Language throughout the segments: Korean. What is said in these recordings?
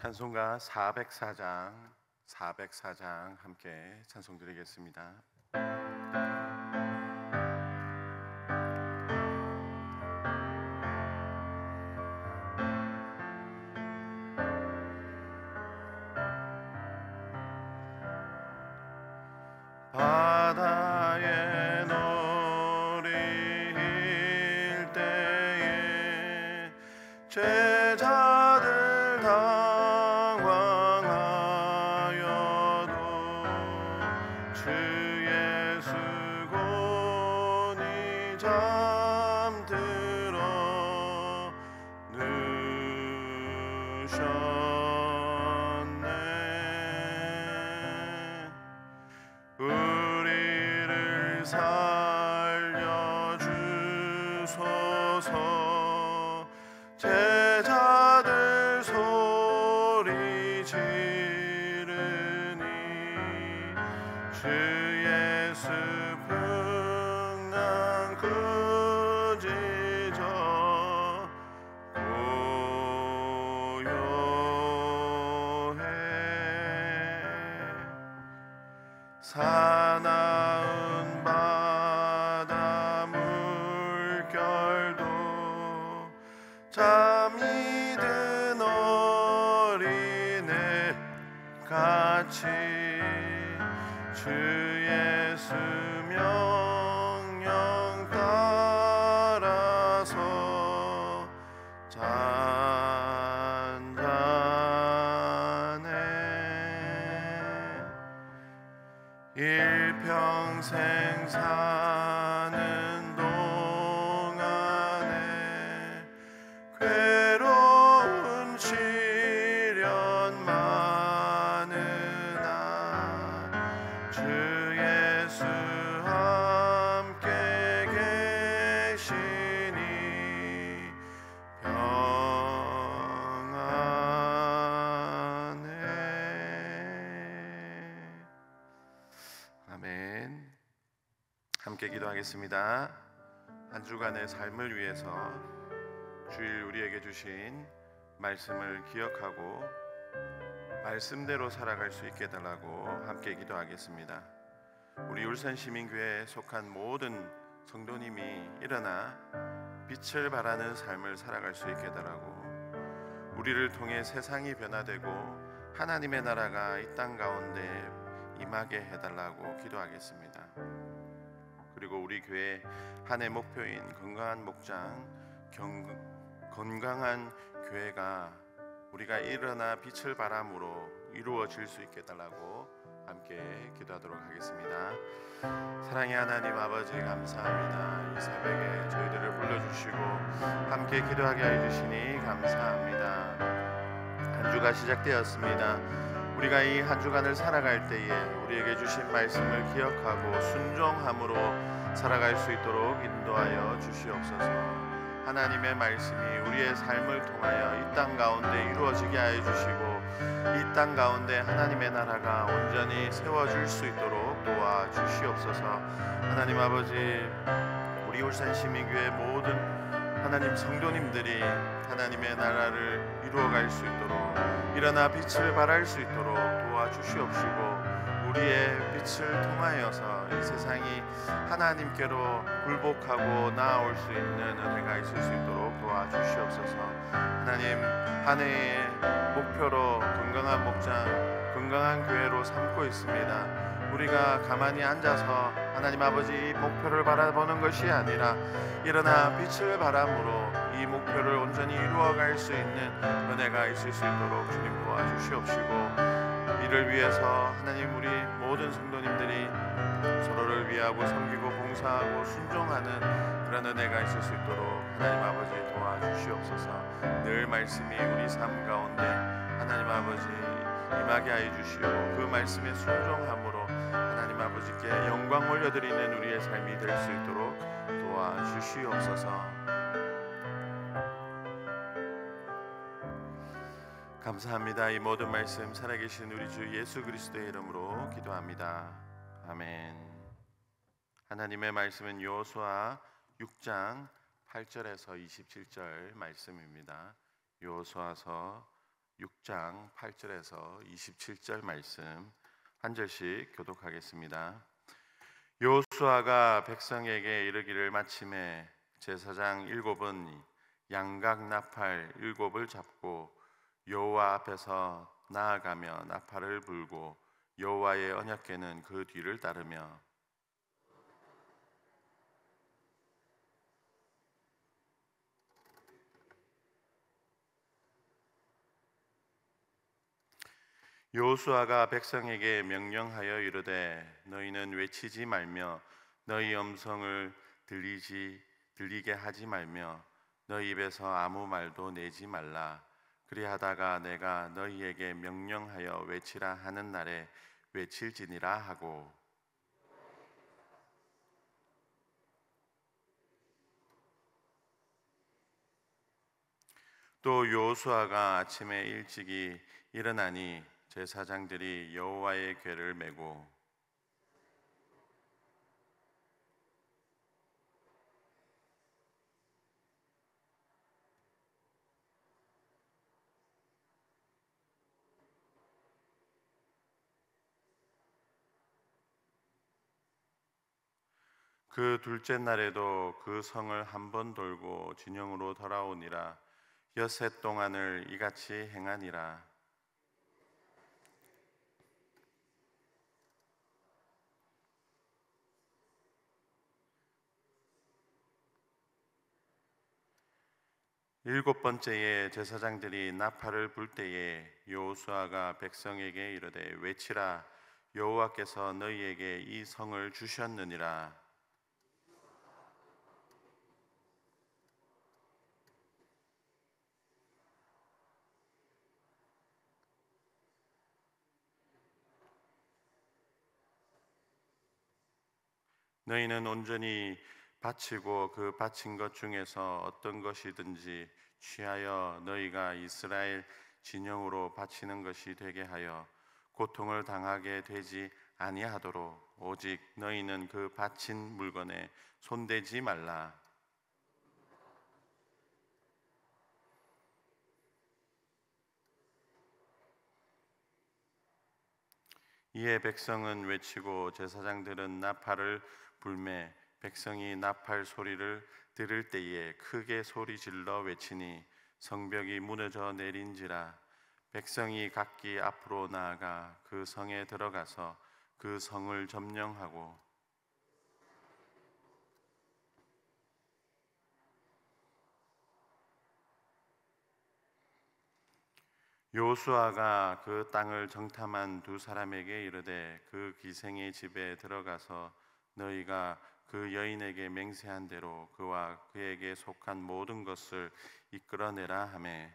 찬송가 404장 함께 찬송 드리겠습니다. 바다에 노릴 때에 제자들 당황하여도 주 예수 곤히 잠들어 누셨네. 우리를 살려주소서. 제자들 소리 지르니 주 예수 풍랑 꾸짖어 고요해. 사나운 바다 물결도 잠이 든 어린애 같이 주 예수 명령 따라서 잔잔해. 일평생 사는 동안에 괴로운 시련 많으나 주 예수 함께 계시니 평안해. 아멘. 함께 기도하겠습니다. 한 주간의 삶을 위해서 주일 우리에게 주신 말씀을 기억하고 말씀대로 살아갈 수 있게 해달라고 함께 기도하겠습니다. 우리 울산시민교회에 속한 모든 성도님이 일어나 빛을 발하는 삶을 살아갈 수 있게 해달라고, 우리를 통해 세상이 변화되고 하나님의 나라가 이 땅 가운데 임하게 해달라고 기도하겠습니다. 그리고 우리 교회 한 해 목표인 건강한 목장, 건강한 교회가 우리가 일어나 빛을 발함으로 이루어질 수 있게 해달라고 함께 기도하도록 하겠습니다. 사랑의 하나님 아버지, 감사합니다. 이 새벽에 저희들을 불러주시고 함께 기도하게 해주시니 감사합니다. 한 주가 시작되었습니다. 우리가 이 한 주간을 살아갈 때에 우리에게 주신 말씀을 기억하고 순종함으로 살아갈 수 있도록 인도하여 주시옵소서. 하나님의 말씀이 우리의 삶을 통하여 이 땅 가운데 이루어지게 하여 주시고 이 땅 가운데 하나님의 나라가 온전히 세워질 수 있도록 도와주시옵소서. 하나님 아버지, 우리 울산시민교회 모든 하나님 성도님들이 하나님의 나라를 이루어갈 수 있도록, 일어나 빛을 발할 수 있도록 도와주시옵시고, 우리의 빛을 통하여서 이 세상이 하나님께로 굴복하고 나아올 수 있는 은혜가 있을 수 있도록 도와주시옵소서. 하나님, 한 해의 목표로 건강한 목장, 건강한 교회로 삼고 있습니다. 우리가 가만히 앉아서 하나님 아버지 이 목표를 바라보는 것이 아니라 일어나 빛을 바람으로 이 목표를 온전히 이루어갈 수 있는 은혜가 있을 수 있도록 주님 도와주시옵시고, 이를 위해서 하나님 우리 모든 성도님들이 서로를 위하고 섬기고 봉사하고 순종하는 그런 은혜가 있을 수 있도록 하나님 아버지 도와주시옵소서. 늘 말씀이 우리 삶 가운데 하나님 아버지 임하게 하여 주시고 그 말씀에 순종함으로 하나님 아버지께 영광 올려드리는 우리의 삶이 될 수 있도록 도와주시옵소서. 감사합니다. 이 모든 말씀 살아계신 우리 주 예수 그리스도의 이름으로 기도합니다. 아멘. 하나님의 말씀은 여호수아 6장 8절에서 27절 말씀입니다. 여호수아서 6장 8절에서 27절 말씀 한 절씩 교독하겠습니다. 여호수아가 백성에게 이르기를 마침에 제사장 일곱은 양각 나팔 일곱을 잡고 여호와 앞에서 나아가며 나팔을 불고 여호와의 언약궤는 그 뒤를 따르며 여호수아가 백성에게 명령하여 이르되 너희는 외치지 말며 너희 음성을 들리게 하지 말며 너희 입에서 아무 말도 내지 말라. 그리하다가 내가 너희에게 명령하여 외치라 하는 날에 외칠지니라 하고 또 여호수아가 아침에 일찍이 일어나니 제사장들이 여호와의 궤를 메고 그 둘째 날에도 그 성을 한 번 돌고 진영으로 돌아오니라. 엿새 동안을 이같이 행하니라. 일곱 번째에 제사장들이 나팔을 불 때에 여호수아가 백성에게 이르되 외치라. 여호와께서 너희에게 이 성을 주셨느니라. 너희는 온전히 바치고 그 바친 것 중에서 어떤 것이든지 취하여 너희가 이스라엘 진영으로 바치는 것이 되게 하여 고통을 당하게 되지 아니하도록 오직 너희는 그 바친 물건에 손대지 말라. 이에 백성은 외치고 제사장들은 나팔을 불매 백성이 나팔 소리를 들을 때에 크게 소리질러 외치니 성벽이 무너져 내린지라. 백성이 각기 앞으로 나아가 그 성에 들어가서 그 성을 점령하고 여호수아가 그 땅을 정탐한 두 사람에게 이르되 그 기생의 집에 들어가서 너희가 그 여인에게 맹세한 대로 그와 그에게 속한 모든 것을 이끌어내라 하매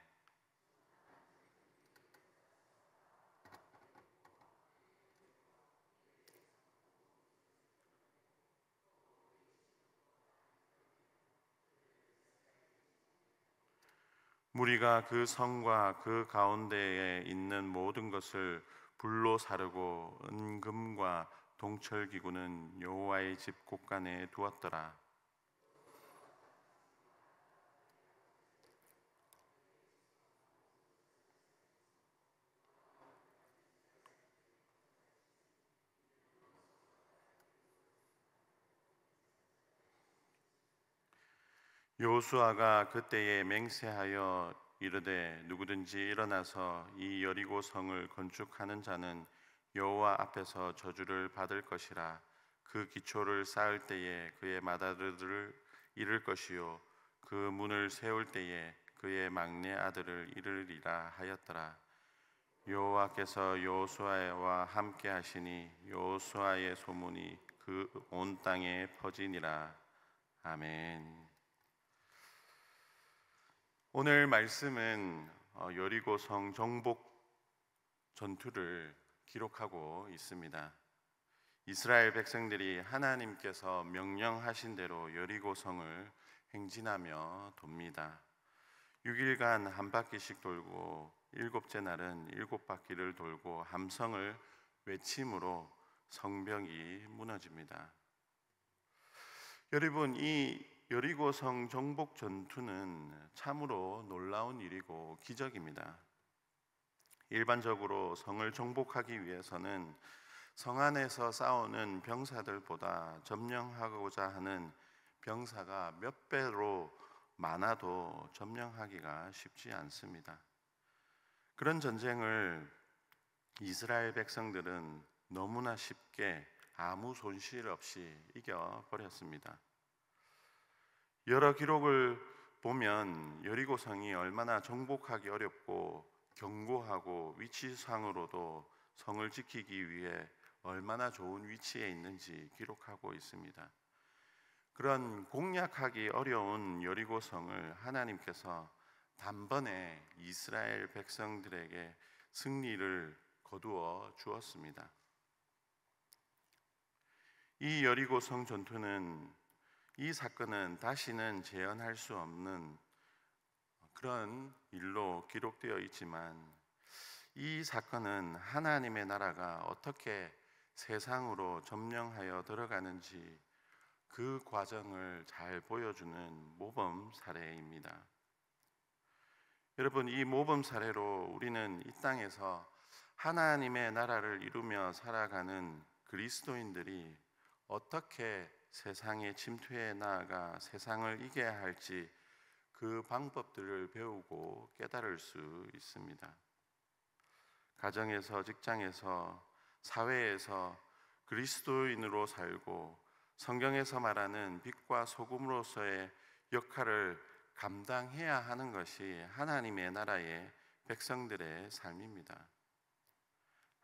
무리가 그 성과 그 가운데에 있는 모든 것을 불로 사르고 은금과 동철기구는 여호와의 집 곳간에 두었더라. 여호수아가 그때에 맹세하여 이르되 누구든지 일어나서 이 여리고 성을 건축하는 자는 여호와 앞에서 저주를 받을 것이라. 그 기초를 쌓을 때에 그의 맏아들을 잃을 것이요 그 문을 세울 때에 그의 막내 아들을 잃으리라 하였더라. 여호와께서 여호수아와 함께 하시니 여호수아의 소문이 그 온 땅에 퍼지니라. 아멘. 오늘 말씀은 여리고성 정복 전투를 기록하고 있습니다. 이스라엘 백성들이 하나님께서 명령하신 대로 여리고성을 행진하며 돕니다. 6일간 한 바퀴씩 돌고 일곱째 날은 일곱 바퀴를 돌고 함성을 외침으로 성벽이 무너집니다. 여러분, 이 여리고성 정복 전투는 참으로 놀라운 일이고 기적입니다. 일반적으로 성을 정복하기 위해서는 성 안에서 싸우는 병사들보다 점령하고자 하는 병사가 몇 배로 많아도 점령하기가 쉽지 않습니다. 그런 전쟁을 이스라엘 백성들은 너무나 쉽게 아무 손실 없이 이겨버렸습니다. 여러 기록을 보면 여리고성이 얼마나 정복하기 어렵고 견고하고 위치상으로도 성을 지키기 위해 얼마나 좋은 위치에 있는지 기록하고 있습니다. 그런 공략하기 어려운 여리고성을 하나님께서 단번에 이스라엘 백성들에게 승리를 거두어 주었습니다. 이 여리고성 전투는, 이 사건은 다시는 재현할 수 없는 그런 일로 기록되어 있지만, 이 사건은 하나님의 나라가 어떻게 세상으로 점령하여 들어가는지 그 과정을 잘 보여주는 모범 사례입니다. 여러분, 이 모범 사례로 우리는 이 땅에서 하나님의 나라를 이루며 살아가는 그리스도인들이 어떻게 세상의 침투에 나아가 세상을 이겨야 할지 그 방법들을 배우고 깨달을 수 있습니다. 가정에서, 직장에서, 사회에서 그리스도인으로 살고 성경에서 말하는 빛과 소금으로서의 역할을 감당해야 하는 것이 하나님의 나라의 백성들의 삶입니다.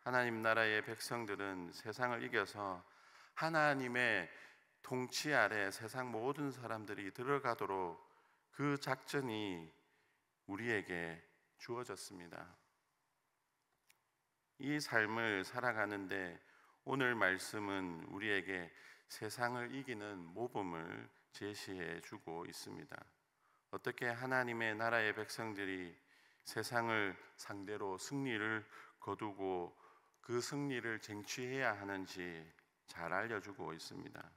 하나님 나라의 백성들은 세상을 이겨서 하나님의 통치 아래 세상 모든 사람들이 들어가도록 그 작전이 우리에게 주어졌습니다. 이 삶을 살아가는데 오늘 말씀은 우리에게 세상을 이기는 모범을 제시해 주고 있습니다. 어떻게 하나님의 나라의 백성들이 세상을 상대로 승리를 거두고 그 승리를 쟁취해야 하는지 잘 알려주고 있습니다.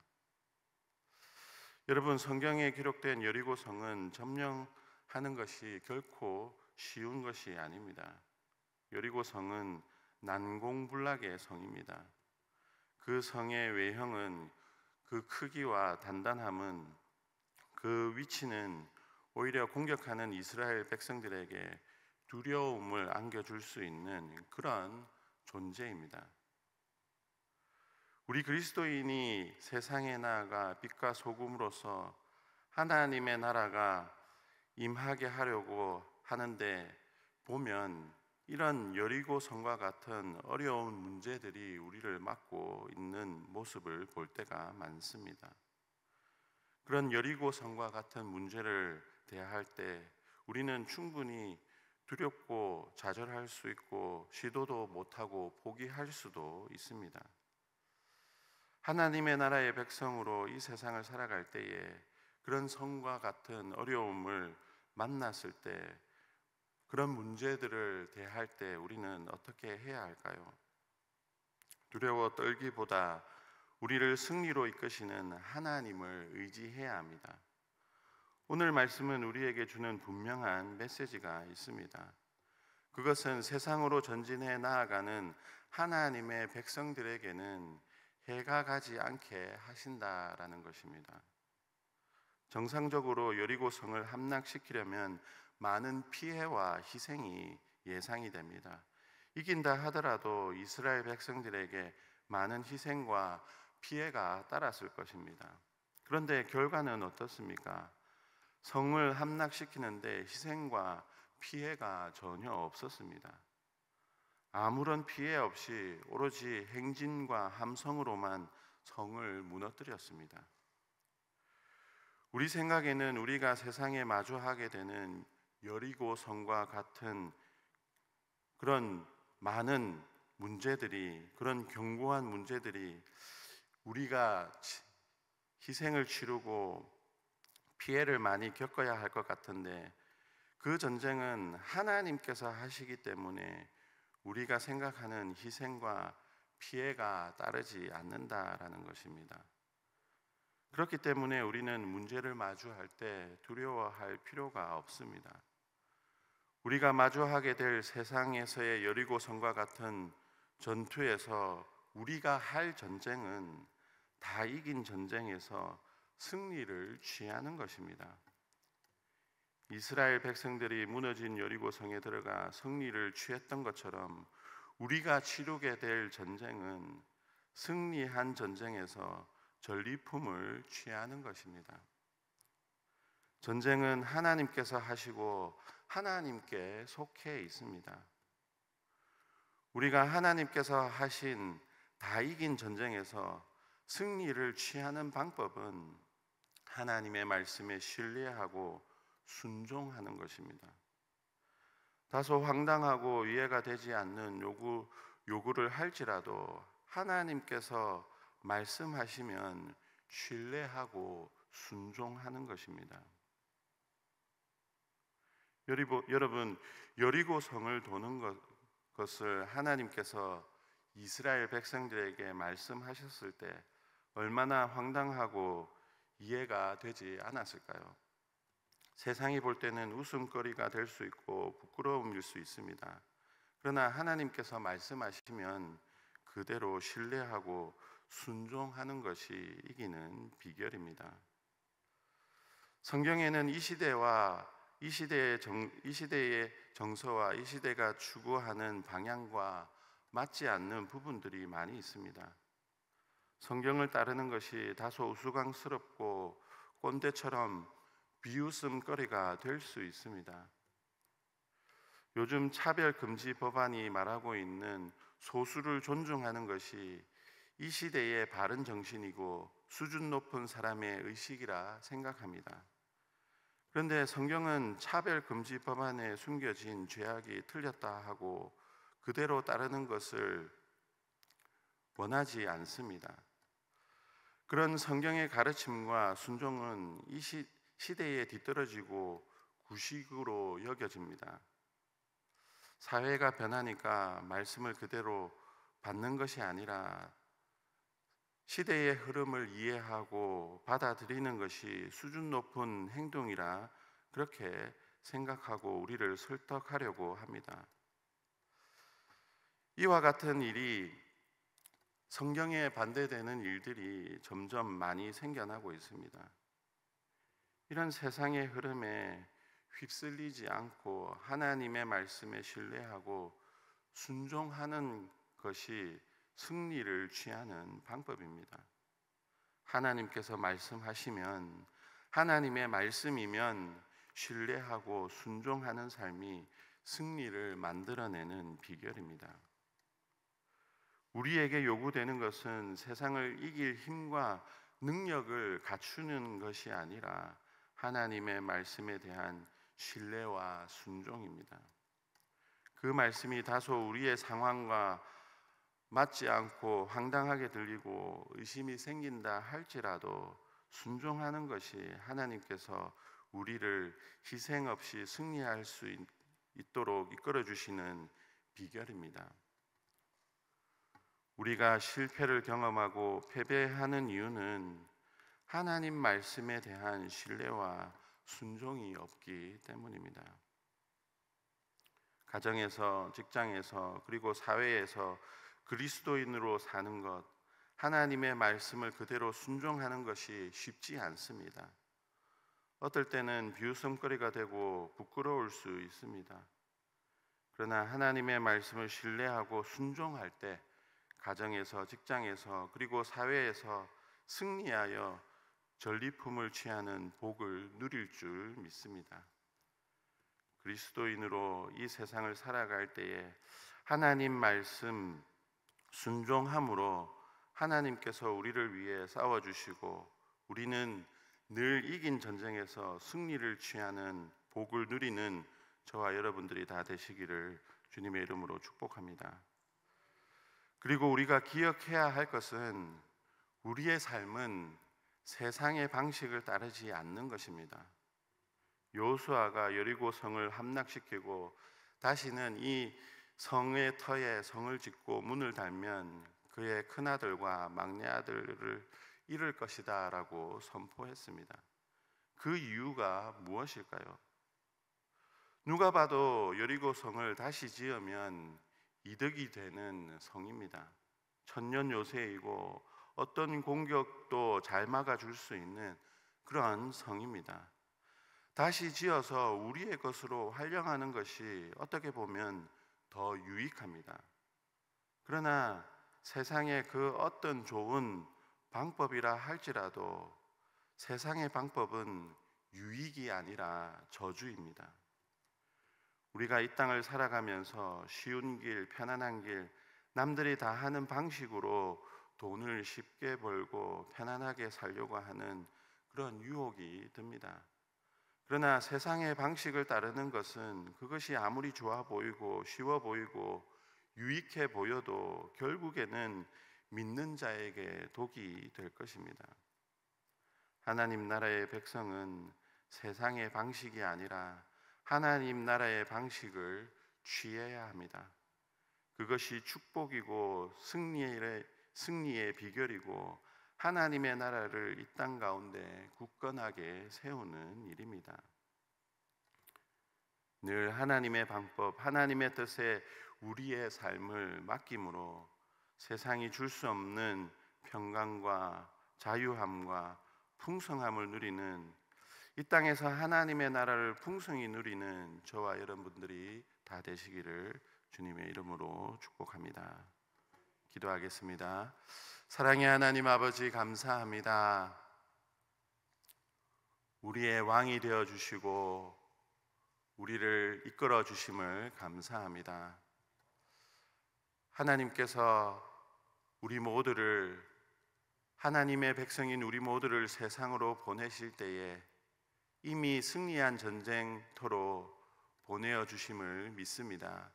여러분, 성경에 기록된 여리고성은 점령하는 것이 결코 쉬운 것이 아닙니다. 여리고성은 난공불락의 성입니다. 그 성의 외형은, 그 크기와 단단함은, 그 위치는 오히려 공격하는 이스라엘 백성들에게 두려움을 안겨줄 수 있는 그런 존재입니다. 우리 그리스도인이 세상에 나아가 빛과 소금으로서 하나님의 나라가 임하게 하려고 하는데 보면 이런 여리고성과 같은 어려운 문제들이 우리를 막고 있는 모습을 볼 때가 많습니다. 그런 여리고성과 같은 문제를 대할 때 우리는 충분히 두렵고 좌절할 수 있고 시도도 못하고 포기할 수도 있습니다. 하나님의 나라의 백성으로 이 세상을 살아갈 때에 그런 성과 같은 어려움을 만났을 때, 그런 문제들을 대할 때 우리는 어떻게 해야 할까요? 두려워 떨기보다 우리를 승리로 이끄시는 하나님을 의지해야 합니다. 오늘 말씀은 우리에게 주는 분명한 메시지가 있습니다. 그것은 세상으로 전진해 나아가는 하나님의 백성들에게는 해가 가지 않게 하신다라는 것입니다. 정상적으로 여리고성을 함락시키려면 많은 피해와 희생이 예상이 됩니다. 이긴다 하더라도 이스라엘 백성들에게 많은 희생과 피해가 따랐을 것입니다. 그런데 결과는 어떻습니까? 성을 함락시키는데 희생과 피해가 전혀 없었습니다. 아무런 피해 없이 오로지 행진과 함성으로만 성을 무너뜨렸습니다. 우리 생각에는 우리가 세상에 마주하게 되는 여리고성과 같은 그런 많은 문제들이, 그런 견고한 문제들이 우리가 희생을 치르고 피해를 많이 겪어야 할 것 같은데, 그 전쟁은 하나님께서 하시기 때문에 우리가 생각하는 희생과 피해가 따르지 않는다라는 것입니다. 그렇기 때문에 우리는 문제를 마주할 때 두려워할 필요가 없습니다. 우리가 마주하게 될 세상에서의 여리고성과 같은 전투에서 우리가 할 전쟁은 다 이긴 전쟁에서 승리를 취하는 것입니다. 이스라엘 백성들이 무너진 여리고성에 들어가 승리를 취했던 것처럼 우리가 치르게 될 전쟁은 승리한 전쟁에서 전리품을 취하는 것입니다. 전쟁은 하나님께서 하시고 하나님께 속해 있습니다. 우리가 하나님께서 하신 다 이긴 전쟁에서 승리를 취하는 방법은 하나님의 말씀에 신뢰하고 순종하는 것입니다. 다소 황당하고 이해가 되지 않는 요구를 할지라도 하나님께서 말씀하시면 신뢰하고 순종하는 것입니다. 여러분, 여리고성을 도는 것을 하나님께서 이스라엘 백성들에게 말씀하셨을 때 얼마나 황당하고 이해가 되지 않았을까요? 세상이 볼 때는 웃음거리가 될 수 있고 부끄러움일 수 있습니다. 그러나 하나님께서 말씀하시면 그대로 신뢰하고 순종하는 것이 이기는 비결입니다. 성경에는 이 시대의 정서와 이 시대가 추구하는 방향과 맞지 않는 부분들이 많이 있습니다. 성경을 따르는 것이 다소 우스꽝스럽고 꼰대처럼 비웃음거리가 될 수 있습니다. 요즘 차별금지 법안이 말하고 있는 소수를 존중하는 것이 이 시대의 바른 정신이고 수준 높은 사람의 의식이라 생각합니다. 그런데 성경은 차별금지 법안에 숨겨진 죄악이 틀렸다 하고 그대로 따르는 것을 원하지 않습니다. 그런 성경의 가르침과 순종은 이 시대에 뒤떨어지고 구식으로 여겨집니다. 사회가 변하니까 말씀을 그대로 받는 것이 아니라 시대의 흐름을 이해하고 받아들이는 것이 수준 높은 행동이라 그렇게 생각하고 우리를 설득하려고 합니다. 이와 같은 일이 성경에 반대되는 일들이 점점 많이 생겨나고 있습니다. 이런 세상의 흐름에 휩쓸리지 않고 하나님의 말씀에 신뢰하고 순종하는 것이 승리를 취하는 방법입니다. 하나님께서 말씀하시면 하나님의 말씀이면 신뢰하고 순종하는 삶이 승리를 만들어내는 비결입니다. 우리에게 요구되는 것은 세상을 이길 힘과 능력을 갖추는 것이 아니라 하나님의 말씀에 대한 신뢰와 순종입니다. 그 말씀이 다소 우리의 상황과 맞지 않고 황당하게 들리고 의심이 생긴다 할지라도 순종하는 것이 하나님께서 우리를 희생 없이 승리할 수 있도록 이끌어 주시는 비결입니다. 우리가 실패를 경험하고 패배하는 이유는 하나님 말씀에 대한 신뢰와 순종이 없기 때문입니다. 가정에서, 직장에서, 그리고 사회에서 그리스도인으로 사는 것, 하나님의 말씀을 그대로 순종하는 것이 쉽지 않습니다. 어떨 때는 비웃음거리가 되고 부끄러울 수 있습니다. 그러나 하나님의 말씀을 신뢰하고 순종할 때 가정에서, 직장에서, 그리고 사회에서 승리하여 전리품을 취하는 복을 누릴 줄 믿습니다. 그리스도인으로 이 세상을 살아갈 때에 하나님 말씀 순종함으로 하나님께서 우리를 위해 싸워주시고 우리는 늘 이긴 전쟁에서 승리를 취하는 복을 누리는 저와 여러분들이 다 되시기를 주님의 이름으로 축복합니다. 그리고 우리가 기억해야 할 것은 우리의 삶은 세상의 방식을 따르지 않는 것입니다. 여호수아가 여리고 성을 함락시키고 다시는 이 성의 터에 성을 짓고 문을 달면 그의 큰아들과 막내아들을 잃을 것이다 라고 선포했습니다. 그 이유가 무엇일까요? 누가 봐도 여리고성을 다시 지으면 이득이 되는 성입니다. 천년 요새이고 어떤 공격도 잘 막아줄 수 있는 그러한 성입니다. 다시 지어서 우리의 것으로 활용하는 것이 어떻게 보면 더 유익합니다. 그러나 세상의 그 어떤 좋은 방법이라 할지라도 세상의 방법은 유익이 아니라 저주입니다. 우리가 이 땅을 살아가면서 쉬운 길, 편안한 길, 남들이 다 하는 방식으로 돈을 쉽게 벌고 편안하게 살려고 하는 그런 유혹이 듭니다. 그러나 세상의 방식을 따르는 것은 그것이 아무리 좋아 보이고 쉬워 보이고 유익해 보여도 결국에는 믿는 자에게 독이 될 것입니다. 하나님 나라의 백성은 세상의 방식이 아니라 하나님 나라의 방식을 취해야 합니다. 그것이 축복이고 승리의 비결이고 하나님의 나라를 이 땅 가운데 굳건하게 세우는 일입니다. 늘 하나님의 방법, 하나님의 뜻에 우리의 삶을 맡김으로 세상이 줄 수 없는 평강과 자유함과 풍성함을 누리는, 이 땅에서 하나님의 나라를 풍성히 누리는 저와 여러분들이 다 되시기를 주님의 이름으로 축복합니다. 기도하겠습니다. 사랑의 하나님 아버지, 감사합니다. 우리의 왕이 되어 주시고 우리를 이끌어 주심을 감사합니다. 하나님께서 우리 모두를, 하나님의 백성인 우리 모두를 세상으로 보내실 때에 이미 승리한 전쟁터로 보내어 주심을 믿습니다.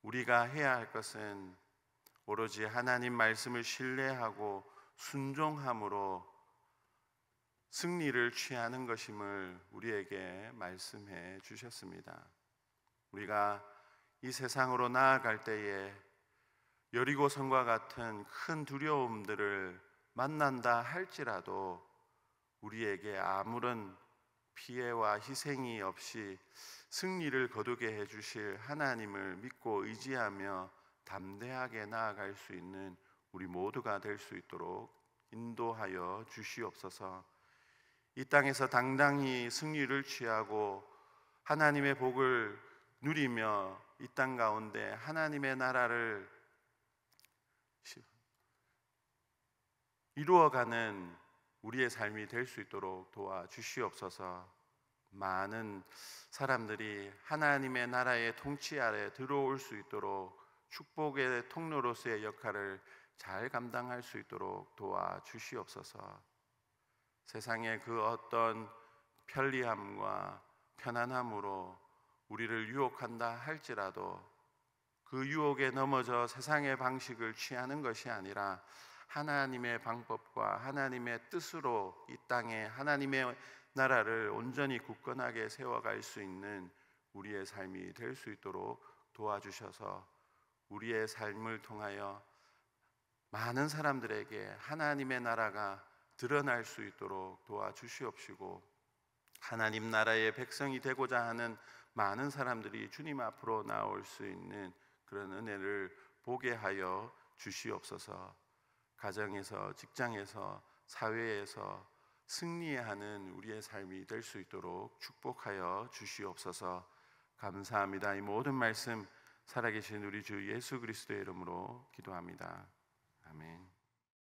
우리가 해야 할 것은 오로지 하나님 말씀을 신뢰하고 순종함으로 승리를 취하는 것임을 우리에게 말씀해 주셨습니다. 우리가 이 세상으로 나아갈 때에 여리고성과 같은 큰 두려움들을 만난다 할지라도 우리에게 아무런 피해와 희생이 없이 승리를 거두게 해주실 하나님을 믿고 의지하며 담대하게 나아갈 수 있는 우리 모두가 될 수 있도록 인도하여 주시옵소서. 이 땅에서 당당히 승리를 취하고 하나님의 복을 누리며 이 땅 가운데 하나님의 나라를 이루어가는 우리의 삶이 될 수 있도록 도와주시옵소서. 많은 사람들이 하나님의 나라의 통치 아래 들어올 수 있도록 축복의 통로로서의 역할을 잘 감당할 수 있도록 도와주시옵소서. 세상의 그 어떤 편리함과 편안함으로 우리를 유혹한다 할지라도 그 유혹에 넘어져 세상의 방식을 취하는 것이 아니라 하나님의 방법과 하나님의 뜻으로 이 땅에 하나님의 나라를 온전히 굳건하게 세워갈 수 있는 우리의 삶이 될 수 있도록 도와주셔서 우리의 삶을 통하여 많은 사람들에게 하나님의 나라가 드러날 수 있도록 도와주시옵시고, 하나님 나라의 백성이 되고자 하는 많은 사람들이 주님 앞으로 나올 수 있는 그런 은혜를 보게 하여 주시옵소서. 가정에서, 직장에서, 사회에서 승리하는 우리의 삶이 될 수 있도록 축복하여 주시옵소서. 감사합니다. 이 모든 말씀 살아계신 우리 주 예수 그리스도의 이름으로 기도합니다. 아멘.